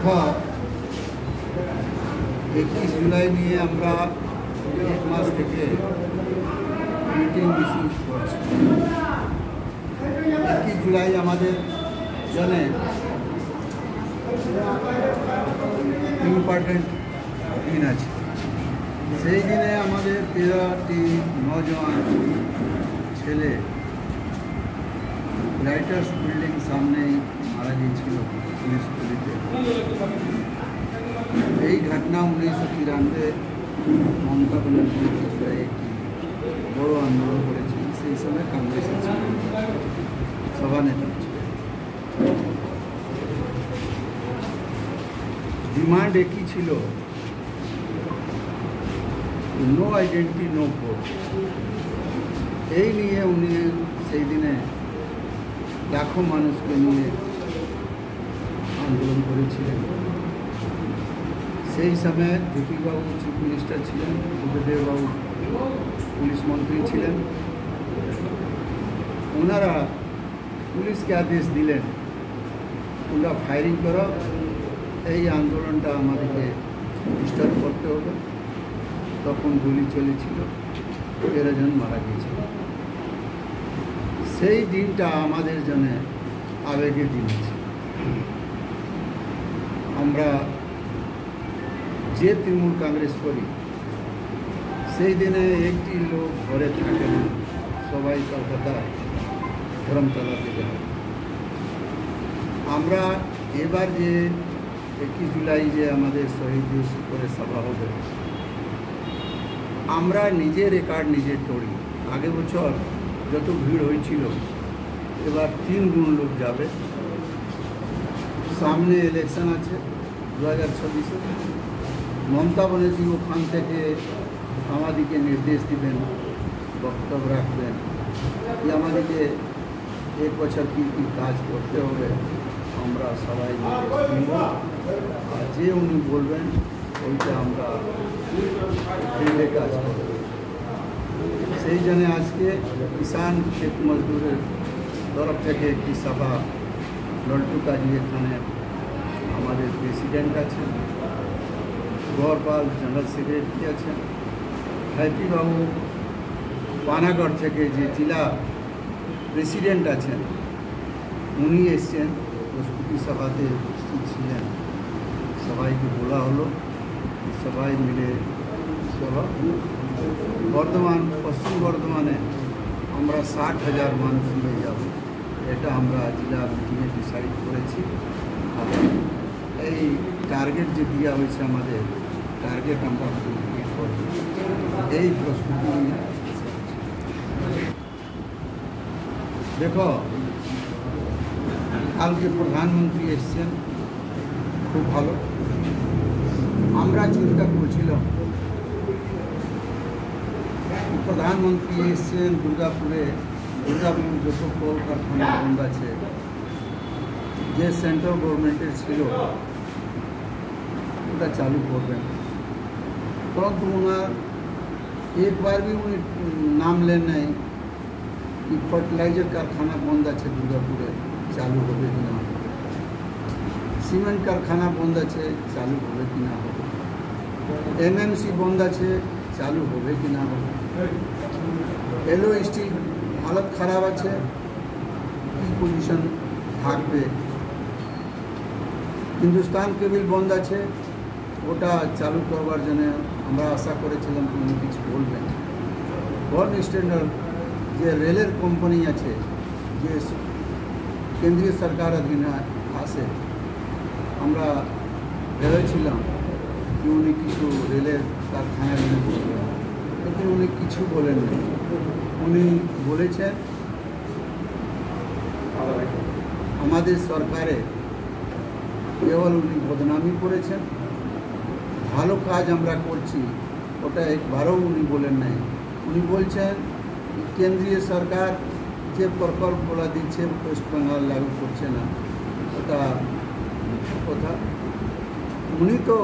देखो 21 जुलाई নিয়ে আমরা এক মাস থেকে মিটিং মিছিল করছি। 21 जुलाई আমাদের জন্য ইম্পর্টেন্ট দিন আছে। সেই দিনে আমাদের 13টি নौजवान ছেলে রাইটার্স বিল্ডিং সামনে মারা গিয়েছিল পুলিশ গুলিতে। এই ঘটনা 1993 মমতা ব্যানার্জি একটি বড় আন্দোলন করেছিলেন। সেই সময় কংগ্রেসের সভানেতা ছিলেন। ডিমান্ড একই ছিল, নো আইডেন্টি নো ভোট। এই নিয়ে উনি সেই দিনে লাখো মানুষকে নিয়ে আন্দোলন করেছিলেন। সেই সময় জেপি বাবু চিফ মিনিস্টার ছিলেন, বুদ্ধদেব বাবু পুলিশ মন্ত্রী ছিলেন। ওনারা পুলিশকে আদেশ দিলেন, তোমরা ফায়ারিং করো, এই আন্দোলনটা আমাদেরকে ডিস্টার্ব করতে হবে। তখন গুলি চলেছিল, 13 জন মারা গিয়েছিল। সেই দিনটা আমাদের জন্য আবেগের দিন আছে। আমরা যে তৃণমূল কংগ্রেস করি, সেই দিনে একটি লোক ঘরে থাকে না, সবাই কলকাতা ধর্মতলাতে যায়। আমরা এবার যে 21 জুলাই যে আমাদের শহীদ দিবস করে সভা হবে, আমরা নিজের রেকর্ড নিজে তৈরি। আগে বছর যত ভিড় হয়েছিল, এবার 3 গুণ লোক যাবে। সামনে ইলেকশন আছে 2026-এ। মমতা ব্যানার্জি ওখান থেকে আমাদেরকে নির্দেশ দিবেন, বক্তব্য রাখবেন যে আমাদেরকে 1 বছর কী কী কাজ করতে হবে, আমরা সবাই শুনব। আর যে উনি বলবেন ওইটা আমরা ফিল্ডে কাজ করব। সেই জন্য আজকে কিষাণ ক্ষেত মজদুরের তরফ থেকে একটি সভা, লল্টু কাজী এখানে আমাদের প্রেসিডেন্ট আছেন, গৌরপাল জেনারেল সেক্রেটারি আছেন, হ্যাপি বাবু পানাগড় থেকে যে জেলা প্রেসিডেন্ট আছেন উনি এসছেন, প্রস্তুতি সভাতে উপস্থিত ছিলেন। সবাইকে বলা হলো, সবাই মিলে সভা। পশ্চিম বর্ধমানে আমরা 60,000 মানুষ নিয়ে যাব, এটা আমরা জেলা মিটিংয়ে ডিসাইড করেছি। এই টার্গেট যে দেওয়া হয়েছে আমাদের, টার্গেট আমরা কমপ্লিট করব, এই প্রস্তুতি নিয়ে। দেখো, কালকে প্রধানমন্ত্রী এসছেন, খুব ভালো। আমরা চিন্তা করছিলাম প্রধানমন্ত্রী এসছেন দুর্গাপুরে, দুর্গাপুর যত কলকারখানা বন্ধ আছে, যে সেন্ট্রাল গভর্নমেন্টের ছিল ওটা চালু করবেন। परंतु ওনার एक बार भी उन्हें नाम लेना है कि फर्टिलाइजर कारखाना बंद আছে দুর্গাপুরে, चालू হবে কি না, সিমেন্ট कारखाना बंद আছে, चालू হবে কি না, एमएमसी बंद আছে, चालू হবে কি না, এলো স্টিল हालत খারাপ আছে, কি পজিশন থাকবে, হিন্দুস্তান কেবল বন্ধ আছে, ওটা চালু করবার জন্য আমরা আশা করেছিলাম উনি কিছু বলবেন। গভর্ন স্ট্যান্ডার্ড যে রেলের কোম্পানি আছে, যে কেন্দ্রীয় সরকার অধীনে আসে, আমরা ভেবেছিলাম যে উনি কিছু রেলের কারখানা নিয়ে বলবেন, কিন্তু উনি কিছু বলেননি। উনি বলেছেন আমাদের সরকারে কেবল উনি বদনামি করেছেন, ভালো কাজ আমরা করছি ওটা একবারও উনি বলেন নাই। উনি বলছেন কেন্দ্রীয় সরকার যে প্রকল্পগুলো দিচ্ছে ওয়েস্ট বেঙ্গল লাগু করছে না, ওটা কথা। উনি তো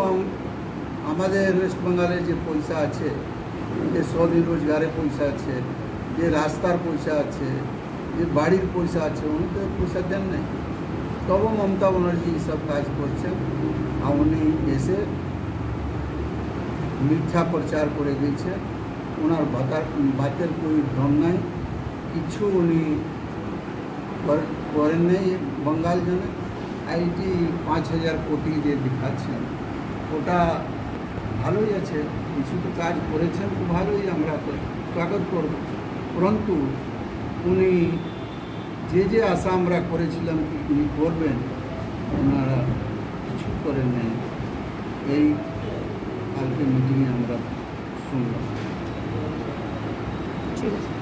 আমাদের ওয়েস্ট বেঙ্গলে যে পয়সা আছে, যে 100 দিন রোজগারের পয়সা আছে, যে রাস্তার পয়সা আছে, যে বাড়ির পয়সা আছে, উনি তো পয়সা দেন নাই। তবু মমতা ব্যানার্জি এইসব কাজ করছেন। আর উনি এসে মিথ্যা প্রচার করে গেছে। ওনার বাতের কোনো ঢং নাই, কিছু উনি করেন নেই বাঙ্গাল জন্য। আইটি 5,000 কোটি যে দেখাচ্ছেন ওটা ভালোই আছে, কিছু তো কাজ করেছেন, তো ভালোই আমরা স্বাগত করব। পরন্তু উনি যে আশা আমরা করেছিলাম কি উনি করবেন, ওনারা কিছু করেন নাই। এই কালকে মিটিংয়ে আমরা শুনলাম। ঠিক আছে।